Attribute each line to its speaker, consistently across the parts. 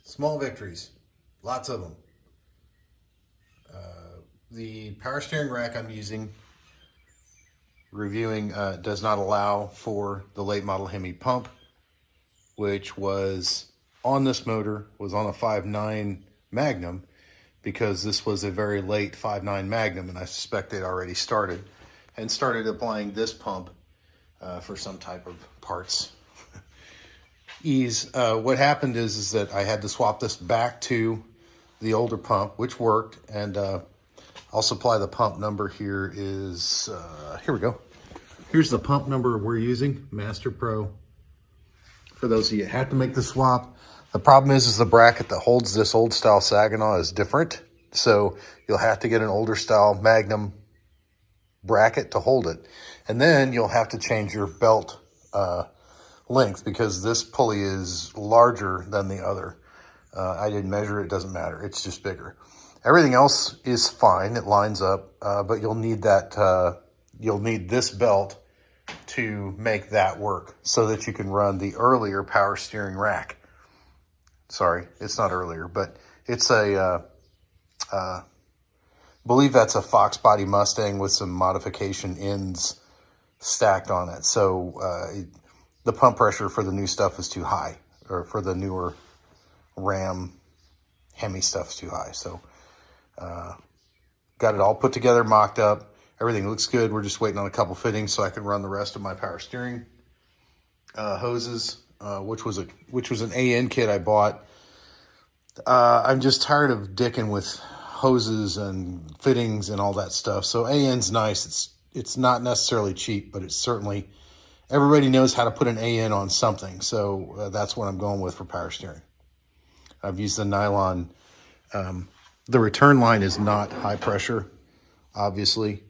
Speaker 1: Small victories, lots of them. The power steering rack I'm using, reviewing, does not allow for the late model Hemi pump, which was on this motor, was on a 5.9 Magnum, because this was a very late 5.9 Magnum, and I suspect it already started applying this pump for some type of parts ease. What happened is that I had to swap this back to the older pump, which worked, and I'll supply the pump number. Here we go. Here's the pump number we're using, Master Pro. For those of you that have to make the swap, the problem is the bracket that holds this old style Saginaw is different. So you'll have to get an older style Magnum bracket to hold it. And then you'll have to change your belt length, because this pulley is larger than the other. I didn't measure it, doesn't matter. It's just bigger. Everything else is fine. It lines up, but you'll need that, you'll need this belt to make that work so that you can run the earlier power steering rack. Sorry, it's not earlier, but it's a, believe that's a Fox body Mustang with some modification ends stacked on it. So the pump pressure for the new stuff is too high, or for the newer Ram Hemi stuff is too high. So got it all put together, mocked up. Everything looks good. We're just waiting on a couple fittings so I can run the rest of my power steering hoses, which was an AN kit I bought. I'm just tired of dicking with hoses and fittings and all that stuff. So AN's nice. It's not necessarily cheap, but it's certainly, everybody knows how to put an AN on something. So that's what I'm going with for power steering. I've used the nylon. The return line is not high pressure, obviously.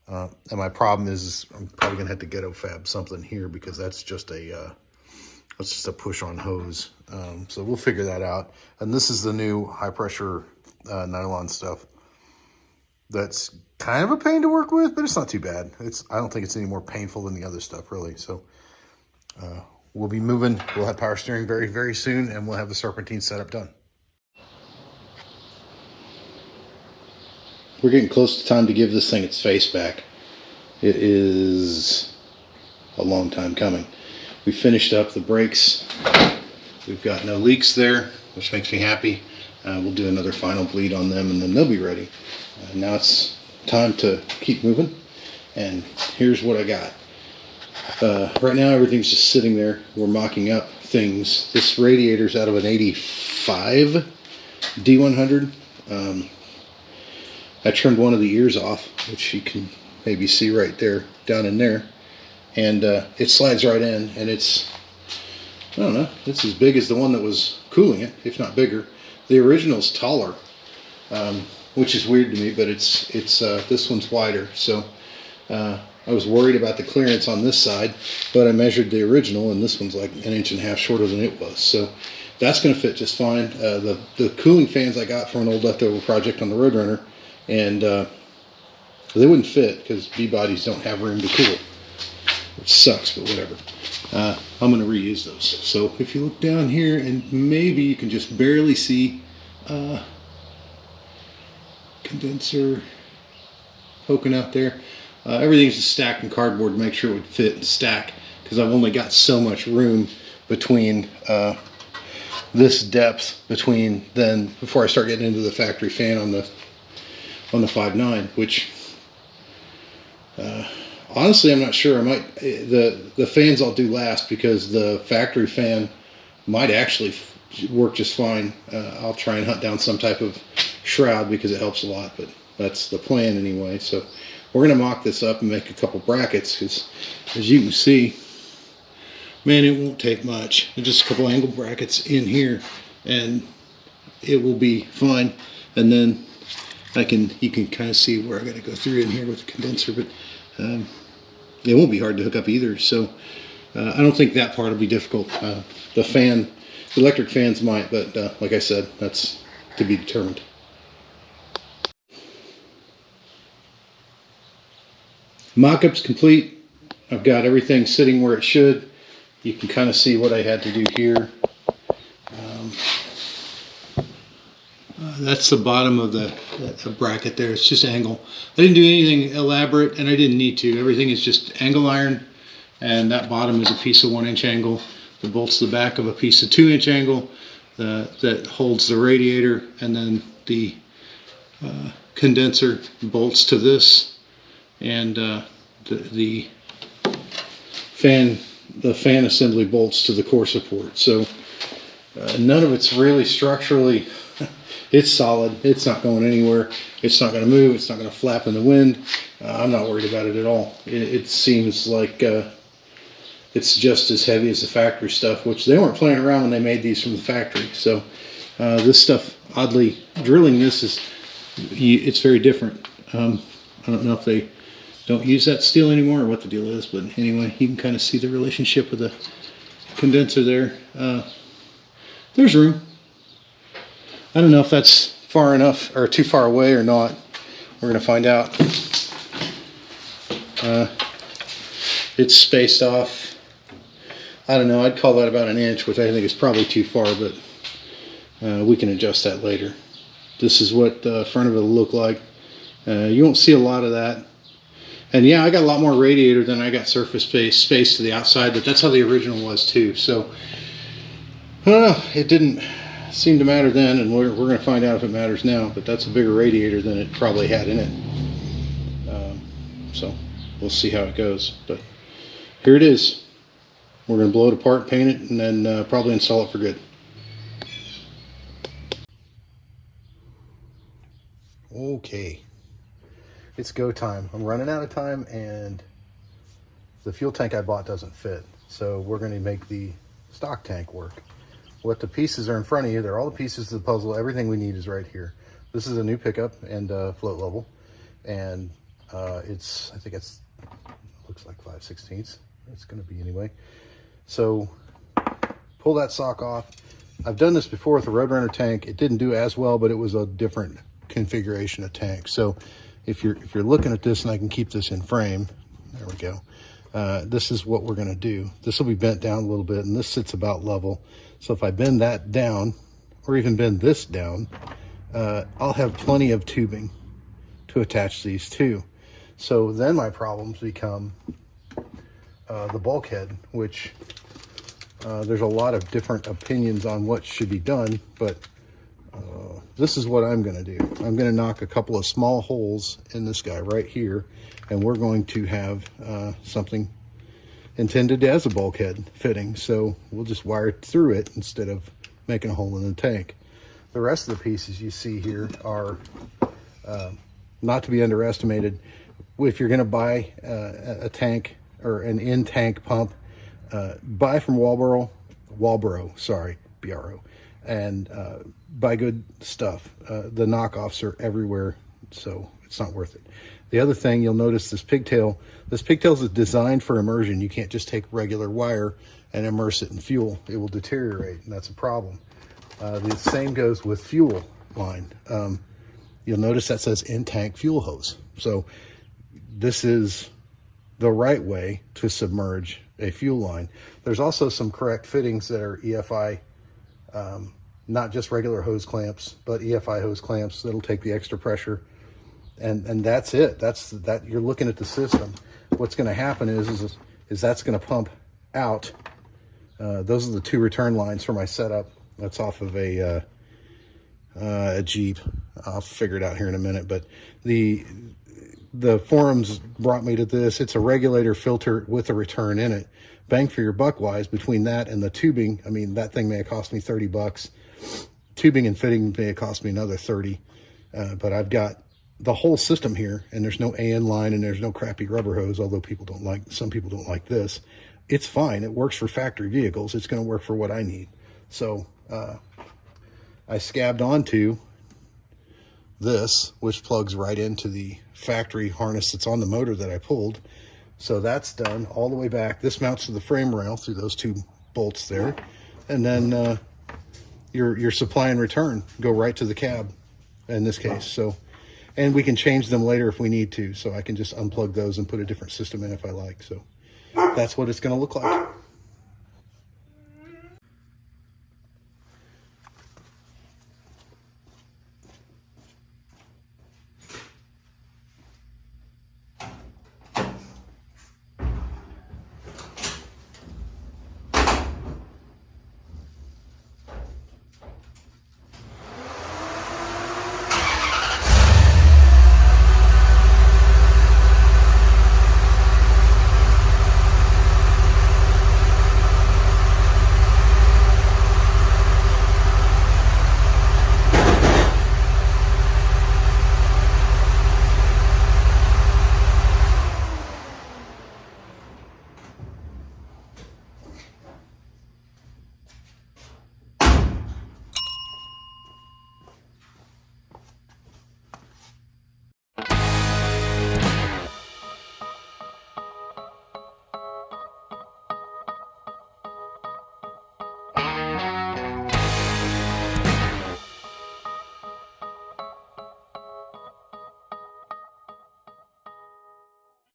Speaker 1: And my problem is I'm probably gonna have to ghetto fab something here, because that's just a push on hose. So we'll figure that out. And this is the new high pressure nylon stuff. That's kind of a pain to work with, but it's not too bad. I don't think it's any more painful than the other stuff, really. So we'll be moving. We'll have power steering very, very soon, and we'll have the serpentine setup done. We're getting close to time to give this thing its face back. It is a long time coming. We finished up the brakes. We've got no leaks there, which makes me happy. We'll do another final bleed on them, and then they'll be ready. Now it's time to keep moving, and here's what I got. Right now everything's just sitting there. We're mocking up things. This radiator's out of an 85 D100. I trimmed one of the ears off, which you can maybe see right there, down in there. And it slides right in, and it's, I don't know, it's as big as the one that was cooling it, if not bigger. The original's taller, which is weird to me, but it's this one's wider. So I was worried about the clearance on this side, but I measured the original, and this one's like 1.5 inches shorter than it was. So that's going to fit just fine. The cooling fans I got from an old leftover project on the Roadrunner, and they wouldn't fit because B-bodies don't have room to cool, which sucks, but whatever. I'm going to reuse those. So if you look down here, and maybe you can just barely see condenser poking out there. Everything's just stacked in cardboard to make sure it would fit and stack, because I've only got so much room between this depth between then before I start getting into the factory fan on the 5.9, which honestly I'm not sure. I might the fans I'll do last, because the factory fan might actually work just fine. I'll try and hunt down some type of shroud because it helps a lot, but that's the plan anyway. So we're going to mock this up and make a couple brackets, because as you can see, man, it won't take much. Just a couple angle brackets in here and it will be fine. And then you can kind of see where I got to go through in here with the condenser, but it won't be hard to hook up either. So I don't think that part will be difficult. The electric fans might, but like I said, that's to be determined. Mock-up's complete. I've got everything sitting where it should. You can kind of see what I had to do here.
Speaker 2: That's the bottom of the bracket there. It's just angle. I didn't do anything elaborate, and I didn't need to. Everything is just angle iron, and that bottom is a piece of 1-inch angle. The bolts to the back of a piece of 2-inch angle that holds the radiator, and then the condenser bolts to this, and the fan assembly bolts to the core support. So none of it's really structurally. It's solid. It's not going anywhere. It's not going to move. It's not going to flap in the wind. I'm not worried about it at all. It seems like it's just as heavy as the factory stuff, which they weren't playing around when they made these from the factory. So this stuff, oddly, drilling this it's very different. I don't know if they don't use that steel anymore or what the deal is, but anyway, you can kind of see the relationship with the condenser there. There's room. I don't know if that's far enough or too far away or not. We're going to find out. It's spaced off. I don't know. I'd call that about 1 inch, which I think is probably too far, but we can adjust that later. This is what the front of it will look like. You won't see a lot of that. And yeah, I got a lot more radiator than I got surface space to the outside, but that's how the original was too. So it didn't seem to matter then, and we're going to find out if it matters now, but that's a bigger radiator than it probably had in it. So we'll see how it goes, but here it is. We're going to blow it apart, paint it, and then probably install it for good. Okay, it's go time. I'm running out of time, and the fuel tank I bought doesn't fit, so we're going to make the stock tank work. What the pieces are in front of you, they're all the pieces of the puzzle. Everything we need is right here. This is a new pickup and float level, and I think it's looks like 5/16. It's going to be anyway. So pull that sock off. I've done this before with a Roadrunner tank. It didn't do as well, but it was a different configuration of tank. So if you're looking at this, and I can keep this in frame, there we go. This is what we're going to do. This will be bent down a little bit, and this sits about level. So if I bend that down, or even bend this down, I'll have plenty of tubing to attach these to. So then my problems become the bulkhead, which there's a lot of different opinions on what should be done, but this is what I'm going to do. I'm going to knock a couple of small holes in this guy right here, and we're going to have something intended as a bulkhead fitting. So we'll just wire through it instead of making a hole in the tank. The rest of the pieces you see here are not to be underestimated. If you're going to buy a tank or an in-tank pump, buy from Walbro, sorry, BRO, and buy good stuff. The knockoffs are everywhere, so it's not worth it. The other thing, you'll notice this pigtail is designed for immersion. You can't just take regular wire and immerse it in fuel. It will deteriorate, and that's a problem. The same goes with fuel line. You'll notice that says in-tank fuel hose. So this is the right way to submerge a fuel line. There's also some correct fittings that are EFI, not just regular hose clamps, but EFI hose clamps that'll take the extra pressure. And that's it. That you're looking at the system. What's going to happen is that's going to pump out. Those are the 2 return lines for my setup. That's off of a Jeep. I'll figure it out here in a minute. But the forums brought me to this. It's a regulator filter with a return in it. Bang for your buck wise between that and the tubing. I mean, that thing may have cost me $30. Tubing and fitting may have cost me another 30. But I've got the whole system here, and there's no AN line, and there's no crappy rubber hose, although some people don't like this. It's fine. It works for factory vehicles. It's going to work for what I need. So I scabbed onto this, which plugs right into the factory harness that's on the motor that I pulled. So that's done all the way back. This mounts to the frame rail through those 2 bolts there. And then your supply and return go right to the cab in this case. So, and we can change them later if we need to. So I can just unplug those and put a different system in if I like. So that's what it's going to look like.